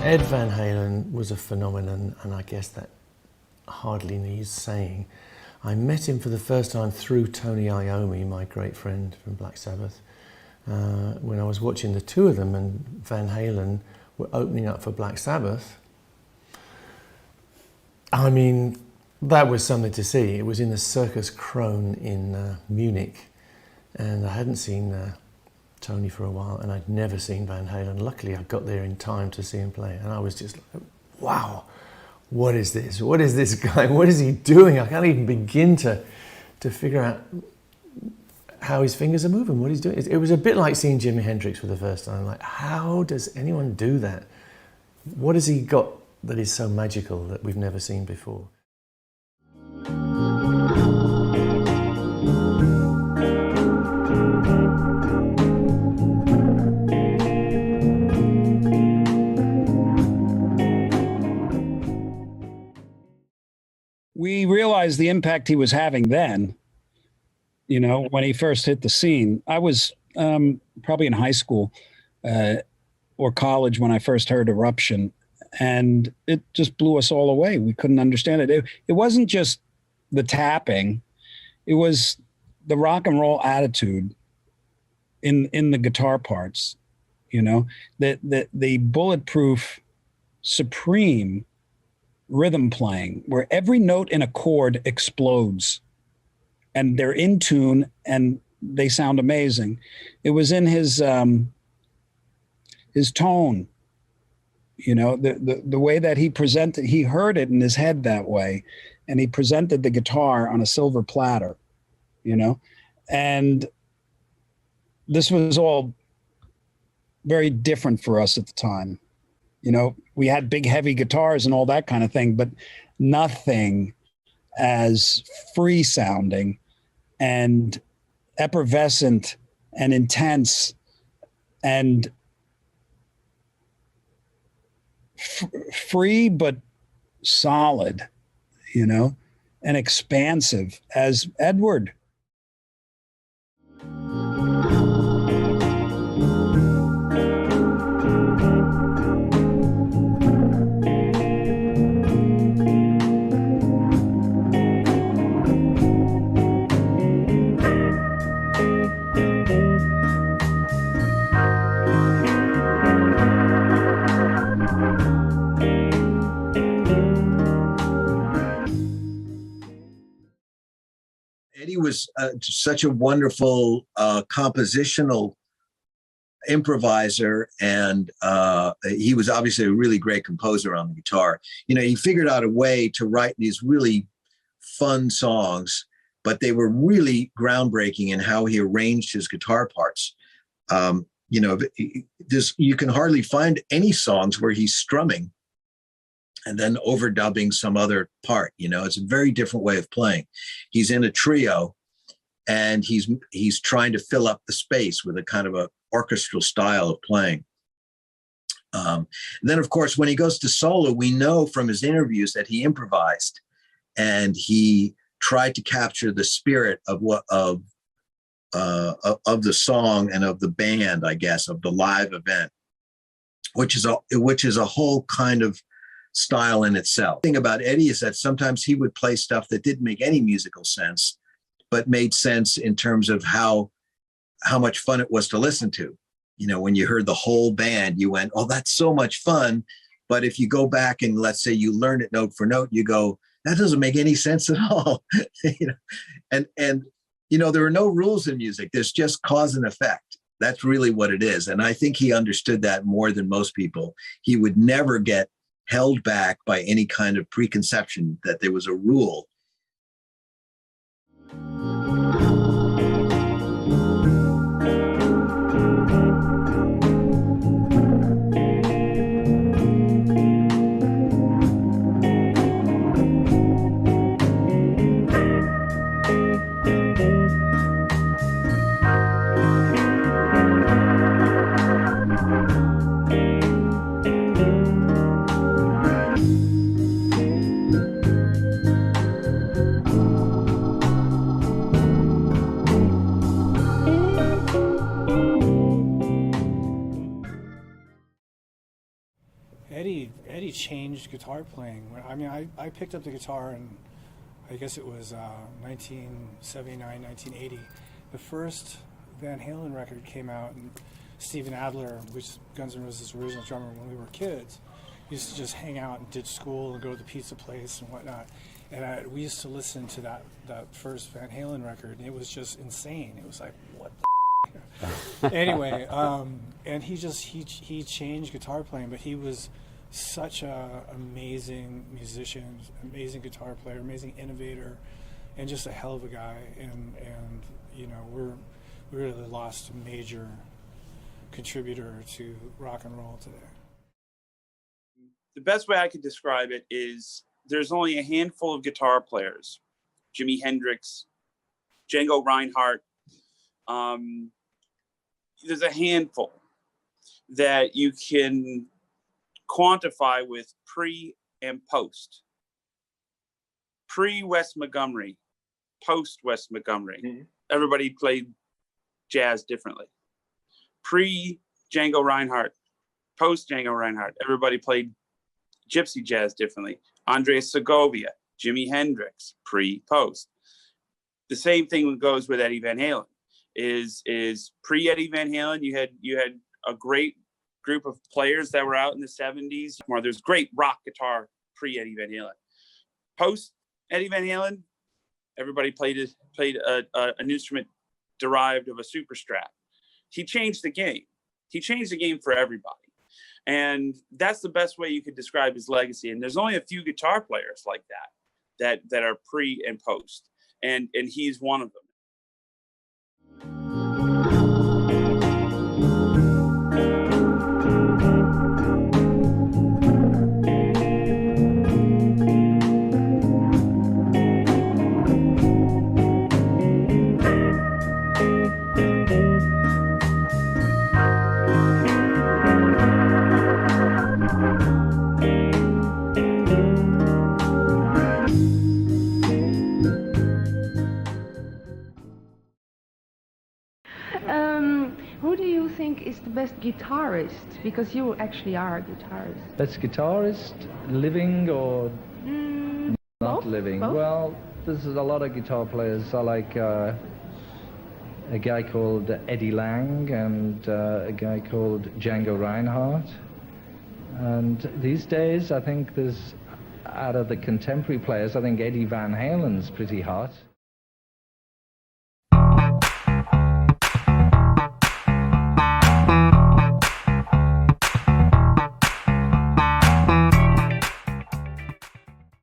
Ed Van Halen was a phenomenon, and I guess that hardly needs saying. I met him for the first time through Tony Iommi, my great friend from Black Sabbath, when I was watching the two of them, and Van Halen were opening up for Black Sabbath. I mean, that was something to see. It was in the Circus Krone in Munich, and I hadn't seen Tony for a while, and I'd never seen Van Halen. Luckily, I got there in time to see him play, and I was just like, wow, what is this? What is this guy? What is he doing? I can't even begin to figure out how his fingers are moving, what he's doing. It was a bit like seeing Jimi Hendrix for the first time. Like, how does anyone do that? What has he got that is so magical that we've never seen before? We realized the impact he was having then, you know, when he first hit the scene. I was probably in high school or college when I first heard Eruption, and it just blew us all away. We couldn't understand it. It wasn't just the tapping. It was the rock and roll attitude in the guitar parts, you know, the bulletproof, supreme rhythm playing where every note in a chord explodes and they're in tune and they sound amazing. It was in his tone, you know, the way that he presented, he heard it in his head that way, and he presented the guitar on a silver platter, you know, and this was all very different for us at the time. You know, we had big, heavy guitars and all that kind of thing, but nothing as free sounding and effervescent and intense and free, but solid, you know, and expansive as Edward. Eddie was such a wonderful compositional improviser, and he was obviously a really great composer on the guitar. You know, he figured out a way to write these really fun songs, but they were really groundbreaking in how he arranged his guitar parts. You know, you can hardly find any songs where he's strumming and then overdubbing some other part. You know, it's a very different way of playing. He's in a trio, and he's trying to fill up the space with a kind of a orchestral style of playing. Then, of course, when he goes to solo, we know from his interviews that he improvised, and he tried to capture the spirit of the song and of the band, I guess, of the live event, which is a whole kind of style in itself. The thing about Eddie is that sometimes he would play stuff that didn't make any musical sense, but made sense in terms of how much fun it was to listen to. You know, when you heard the whole band, you went, oh, that's so much fun. But if you go back and let's say you learn it note for note, you go, that doesn't make any sense at all. You know, and you know, there are no rules in music. There's just cause and effect. That's really what it is. And I think he understood that more than most people. He would never get held back by any kind of preconception that there was a rule. Eddie changed guitar playing. I mean, I picked up the guitar in, I guess it was 1979, 1980. The first Van Halen record came out, and Steven Adler, which is Guns N' Roses' original drummer when we were kids, used to just hang out and ditch school and go to the pizza place and whatnot. And we used to listen to that first Van Halen record, and it was just insane. It was like, what the Anyway, and he changed guitar playing, but he was such a amazing musician, amazing guitar player, amazing innovator, and just a hell of a guy. And you know, we really lost a major contributor to rock and roll today. The best way I could describe it is there's only a handful of guitar players, Jimi Hendrix, Django Reinhardt. There's a handful that you can quantify with pre and post. Pre-Wes Montgomery, post-Wes Montgomery. Mm-hmm. Everybody played jazz differently. Pre-Django Reinhardt, post-Django Reinhardt, everybody played gypsy jazz differently. Andres Segovia, Jimi Hendrix, pre-post. The same thing goes with Eddie Van Halen. Is pre-Eddie Van Halen, you had a great group of players that were out in the 70s. There's great rock guitar pre-Eddie Van Halen. Post Eddie Van Halen, everybody played an instrument derived of a super Strat. He changed the game. He changed the game for everybody. And that's the best way you could describe his legacy. And there's only a few guitar players like that are pre and post. And he's one of them. Who do you think is the best guitarist? Because you actually are a guitarist. Best guitarist, living or not both? living? Both? Well, there's a lot of guitar players. I like a guy called Eddie Lang and a guy called Django Reinhardt. And these days, I think out of the contemporary players, I think Eddie Van Halen's pretty hot.